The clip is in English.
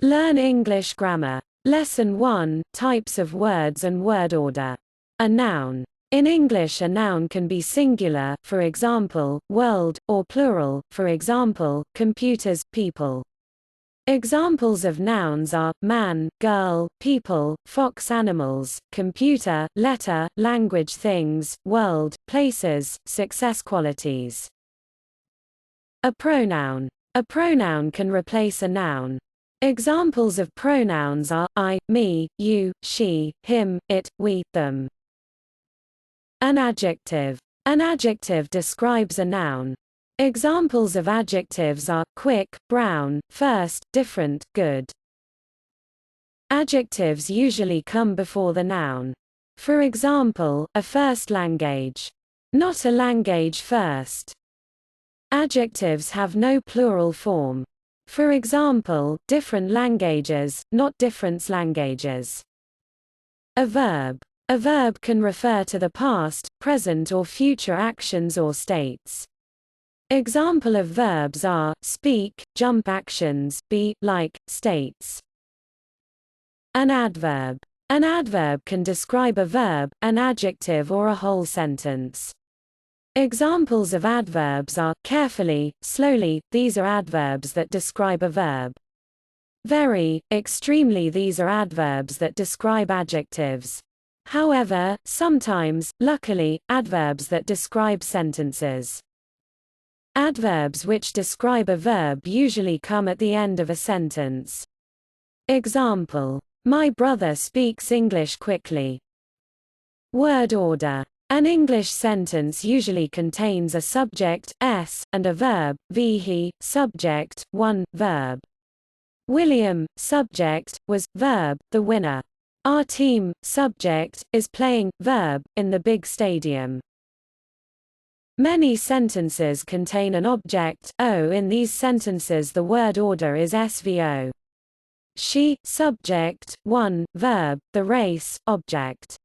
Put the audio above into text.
Learn English grammar. Lesson 1, Types of words and word order. A noun. In English, a noun can be singular, for example, world, or plural, for example, computers, people. Examples of nouns are man, girl, people, fox, animals, computer, letter, language, things, world, places, success, qualities. A pronoun. A pronoun can replace a noun. Examples of pronouns are I, me, you, she, him, it, we, them. An adjective. An adjective describes a noun. Examples of adjectives are quick, brown, first, different, good. Adjectives usually come before the noun. For example, a first language. Not a language first. Adjectives have no plural form. For example, different languages, not different languages. A verb. A verb can refer to the past, present or future actions or states. Example of verbs are speak, jump, actions, be, like, states. An adverb. An adverb can describe a verb, an adjective or a whole sentence. Examples of adverbs are carefully, slowly, these are adverbs that describe a verb. Very, extremely, these are adverbs that describe adjectives. However, sometimes, luckily, adverbs that describe sentences. Adverbs which describe a verb usually come at the end of a sentence. Example: my brother speaks English quickly. Word order. An English sentence usually contains a subject, s, and a verb, v. He, subject, 1, verb. William, subject, was, verb, the winner. Our team, subject, is playing, verb, in the big stadium. Many sentences contain an object, o. In these sentences the word order is SVO. She, subject, 1, verb, the race, object.